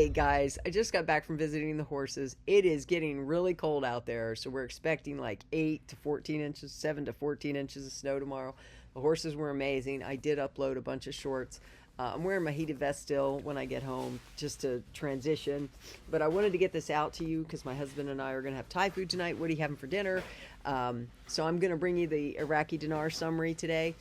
Hey guys, I just got back from visiting the horses. It is getting really cold out there, so we're expecting like 8 to 14 inches, 7 to 14 inches of snow tomorrow. The horses were amazing. I did upload a bunch of shorts. I'm wearing my heated vest still when I get home just to transition, but I wanted to get this out to you because my husband and I are going to have Thai food tonight. What are you having for dinner? So I'm going to bring you the Iraqi dinar summary today.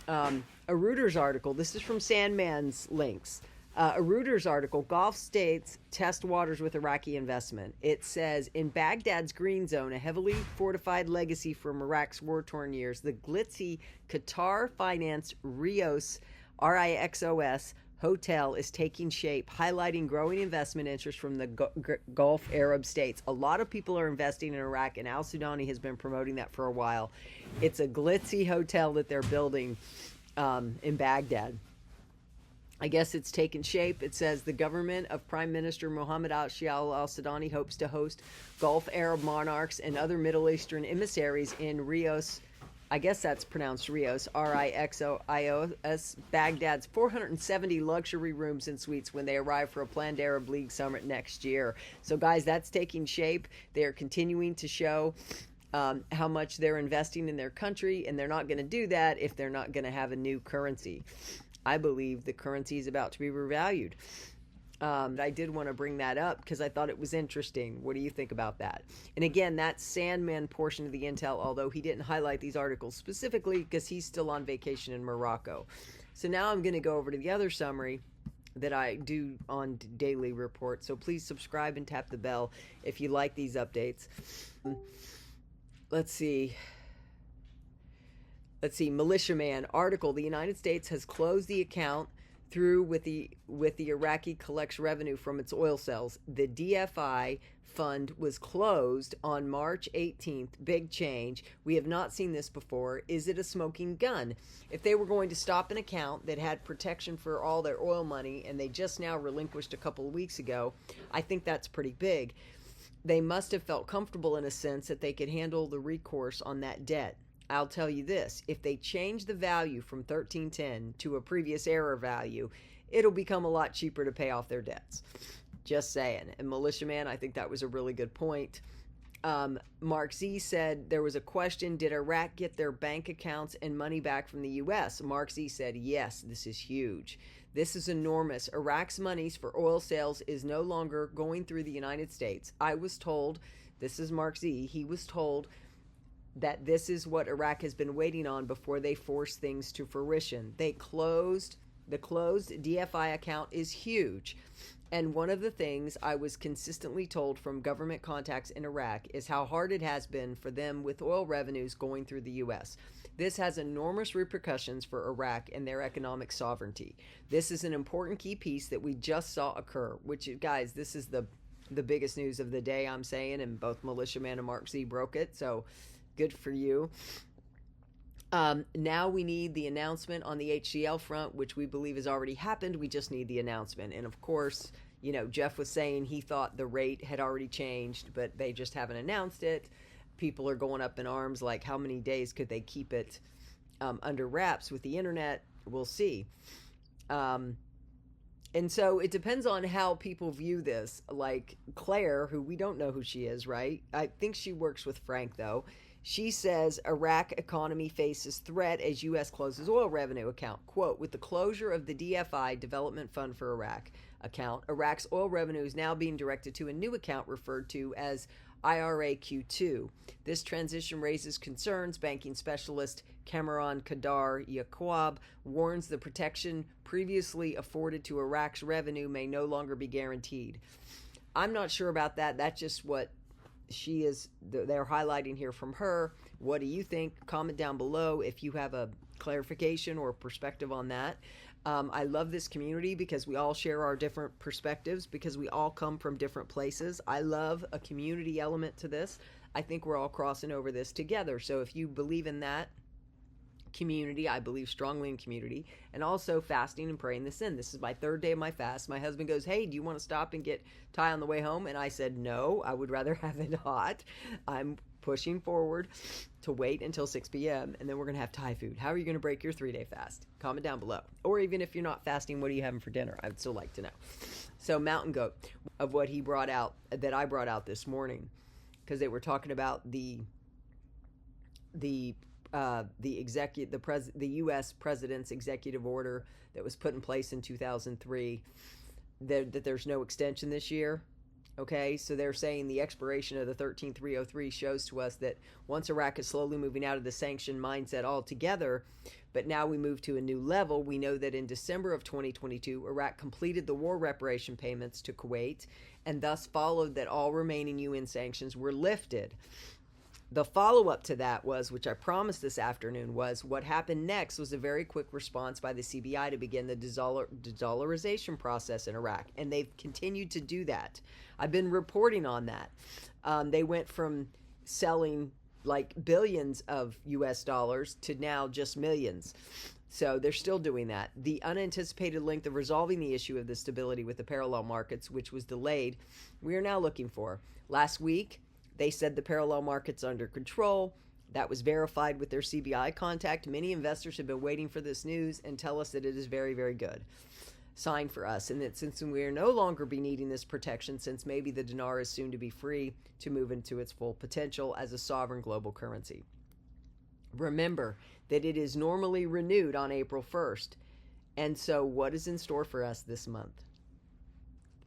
A Reuters article. This is from Sandman's links. A Reuters article, Gulf states test waters with Iraqi investment. It says, in Baghdad's green zone, a heavily fortified legacy from Iraq's war-torn years, the glitzy Qatar-financed RIXOS hotel is taking shape, highlighting growing investment interest from the Gulf Arab states. A lot of people are investing in Iraq, and al-Sudani has been promoting that for a while. It's a glitzy hotel that they're building in Baghdad. I guess it's taken shape. It says the government of Prime Minister Mohammed al-Sudani hopes to host Gulf Arab monarchs and other Middle Eastern emissaries in Rios. I guess that's pronounced Rios, RIXOIOS, Baghdad's 470 luxury rooms and suites when they arrive for a planned Arab League summit next year. So, guys, that's taking shape. They are continuing to show how much they're investing in their country, and they're not going to do that if they're not going to have a new currency. I believe the currency is about to be revalued. I did want to bring that up because I thought it was interesting. What do you think about that? And again, that Sandman portion of the intel, although he didn't highlight these articles specifically because he's still on vacation in Morocco. So now I'm going to go over to the other summary that I do on daily report. So please subscribe and tap the bell if you like these updates. Let's see, Militiaman article. The United States has closed the account through with the Iraqi collects revenue from its oil sales. The DFI fund was closed on March 18th. Big change. We have not seen this before. Is it a smoking gun? If they were going to stop an account that had protection for all their oil money and they just now relinquished a couple of weeks ago, I think that's pretty big. They must have felt comfortable in a sense that they could handle the recourse on that debt. I'll tell you this, if they change the value from 1310 to a previous error value, it'll become a lot cheaper to pay off their debts. Just saying. And Militiaman, I think that was a really good point. Mark Z said there was a question, did Iraq get their bank accounts and money back from the U.S.? Mark Z said, yes, this is huge. This is enormous. Iraq's monies for oil sales is no longer going through the United States. I was told, this is Mark Z, he was told that this is what Iraq has been waiting on before they force things to fruition. The closed DFI account is huge. And one of the things I was consistently told from government contacts in Iraq is how hard it has been for them with oil revenues going through the U.S. This has enormous repercussions for Iraq and their economic sovereignty. This is an important key piece that we just saw occur, which, guys, this is the biggest news of the day, I'm saying, and both Militiaman and Mark Z broke it, so good for you. Now we need the announcement on the HCL front, which we believe has already happened. We just need the announcement. And of course, you know, Jeff was saying he thought the rate had already changed, but they just haven't announced it. People are going up in arms like how many days could they keep it under wraps with the internet? We'll see. And so it depends on how people view this. Like Claire, who we don't know who she is, right? I think she works with Frank, though. She says Iraq economy faces threat as U.S. closes oil revenue account. Quote, with the closure of the DFI Development Fund for Iraq account, Iraq's oil revenue is now being directed to a new account referred to as IRAQ2. This transition raises concerns. Banking specialist Cameron Kadar Yaqub warns the protection previously afforded to Iraq's revenue may no longer be guaranteed. I'm not sure about that. That's just what they're highlighting here from her. What do you think? Comment down below if you have a clarification or perspective on that. I love this community because we all share our different perspectives, because we all come from different places. I love a community element to this. I think we're all crossing over this together. So if you believe in that community, I believe strongly in community, and also fasting and praying this in. This is my third day of my fast. My husband goes, hey, do you want to stop and get Thai on the way home? And I said, no, I would rather have it hot. I'm pushing forward to wait until 6 p.m. and then we're going to have Thai food. How are you going to break your 3-day fast? Comment down below. Or even if you're not fasting, what are you having for dinner? I would still like to know. So Mountain Goat, of what he brought out, that I brought out this morning, because they were talking about the U.S. president's executive order that was put in place in 2003, that there's no extension this year. Okay, so they're saying the expiration of the 13303 shows to us that once Iraq is slowly moving out of the sanction mindset altogether, but now we move to a new level. We know that in December of 2022, Iraq completed the war reparation payments to Kuwait and thus followed that all remaining UN sanctions were lifted. The follow-up to that was, which I promised this afternoon, was what happened next was a very quick response by the CBI to begin the de-dollarization process in Iraq, and they've continued to do that. I've been reporting on that. They went from selling like billions of US dollars to now just millions. So they're still doing that. The unanticipated length of resolving the issue of the stability with the parallel markets, which was delayed, we are now looking for. Last week, they said the parallel market's under control. That was verified with their CBI contact. Many investors have been waiting for this news and tell us that it is very, very good sign for us, and that since we are no longer be needing this protection, since maybe the dinar is soon to be free to move into its full potential as a sovereign global currency. Remember that it is normally renewed on April 1st. And so what is in store for us this month?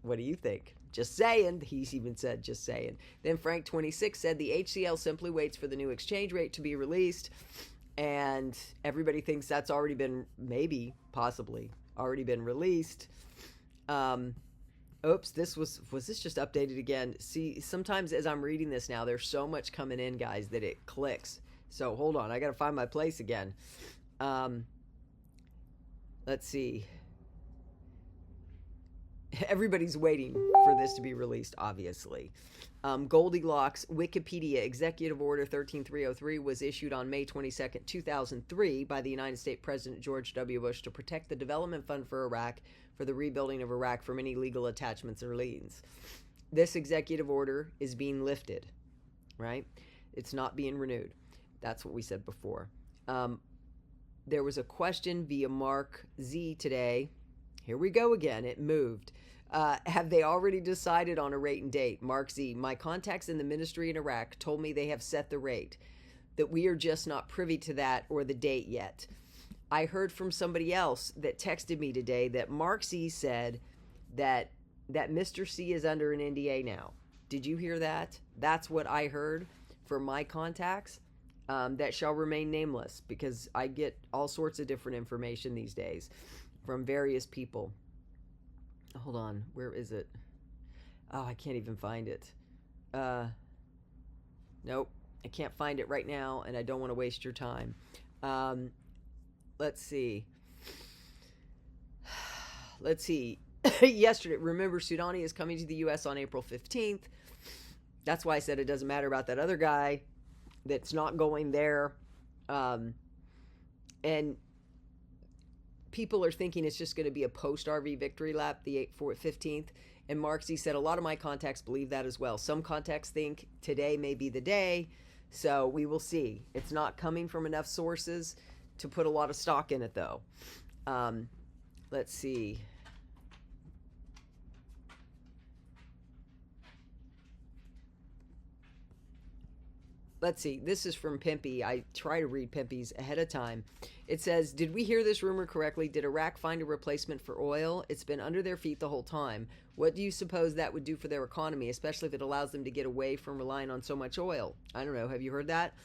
What do you think? Just saying. He's even said, just saying. Then Frank 26 said the HCL simply waits for the new exchange rate to be released. And everybody thinks that's already been, maybe, possibly, already been released. Oops, was this just updated again? See, sometimes as I'm reading this now, there's so much coming in, guys, that it clicks. So hold on, I got to find my place again. Let's see. Everybody's waiting for this to be released, obviously. Goldilocks Wikipedia Executive Order 13303 was issued on May 22nd, 2003 by the United States President George W. Bush to protect the development fund for Iraq for the rebuilding of Iraq from any legal attachments or liens. This executive order is being lifted, right? It's not being renewed. That's what we said before. There was a question via Mark Z today. Here we go again. It moved. Have they already decided on a rate and date? Mark Z, my contacts in the ministry in Iraq told me they have set the rate, that we are just not privy to that or the date yet. I heard from somebody else that texted me today that Mark Z said that Mr. C is under an NDA now. Did you hear that? That's what I heard from my contacts. That shall remain nameless, because I get all sorts of different information these days from various people. Hold on, where is it? Oh, I can't even find it. Nope, I can't find it right now, and I don't want to waste your time. Let's see. Yesterday, remember, Soudani is coming to the U.S. on April 15th. That's why I said it doesn't matter about that other guy that's not going there. And people are thinking it's just going to be a post-RV victory lap, the 15th. And Marksy said a lot of my contacts believe that as well. Some contacts think today may be the day. So we will see. It's not coming from enough sources to put a lot of stock in it, though. Let's see. This is from Pimpy. I try to read Pimpy's ahead of time. It says, did we hear this rumor correctly? Did Iraq find a replacement for oil? It's been under their feet the whole time. What do you suppose that would do for their economy, especially if it allows them to get away from relying on so much oil? I don't know. Have you heard that?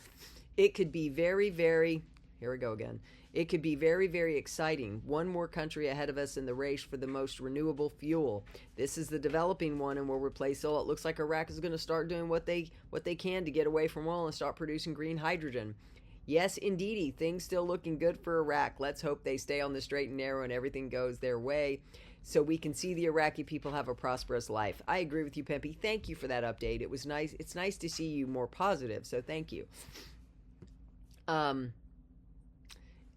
It could be very, very... Here we go again. It could be very, very exciting. One more country ahead of us in the race for the most renewable fuel. This is the developing one and will replace oil. It looks like Iraq is going to start doing what they can to get away from oil and start producing green hydrogen. Yes, indeedy. Things still looking good for Iraq. Let's hope they stay on the straight and narrow and everything goes their way so we can see the Iraqi people have a prosperous life. I agree with you, Pimpy. Thank you for that update. It was nice. It's nice to see you more positive, so thank you.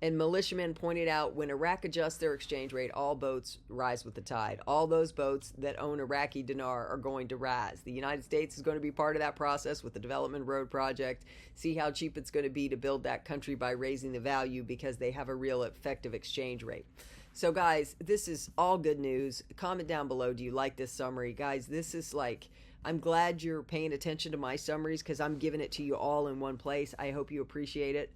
And militiamen pointed out when Iraq adjusts their exchange rate, all boats rise with the tide. All those boats that own Iraqi dinar are going to rise. The United States is going to be part of that process with the Development Road Project. See how cheap it's going to be to build that country by raising the value because they have a real effective exchange rate. So, guys, this is all good news. Comment down below. Do you like this summary? Guys, this is like, I'm glad you're paying attention to my summaries because I'm giving it to you all in one place. I hope you appreciate it.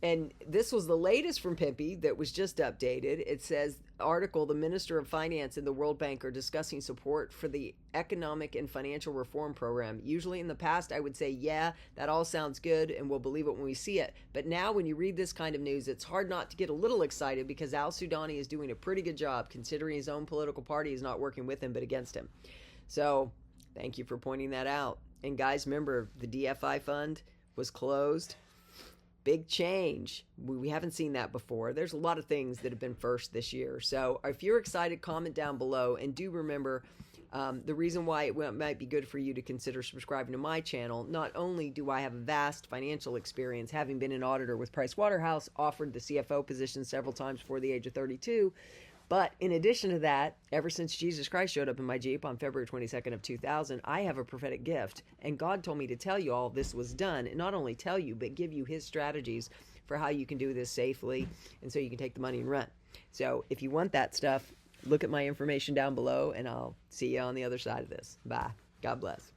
And this was the latest from Pimpy that was just updated. It says, article, the Minister of Finance and the World Bank are discussing support for the economic and financial reform program. Usually in the past, I would say, yeah, that all sounds good and we'll believe it when we see it. But now when you read this kind of news, it's hard not to get a little excited because al-Sudani is doing a pretty good job considering his own political party is not working with him but against him. So thank you for pointing that out. And guys, remember, the DFI fund was closed. Big change. We haven't seen that before. There's a lot of things that have been first this year. So if you're excited, comment down below. And do remember, the reason why it might be good for you to consider subscribing to my channel, not only do I have a vast financial experience, having been an auditor with Pricewaterhouse, offered the CFO position several times before the age of 32, but in addition to that, ever since Jesus Christ showed up in my Jeep on February 22nd of 2000, I have a prophetic gift. And God told me to tell you all this was done. And not only tell you, but give you his strategies for how you can do this safely. And so you can take the money and run. So if you want that stuff, look at my information down below. And I'll see you on the other side of this. Bye. God bless.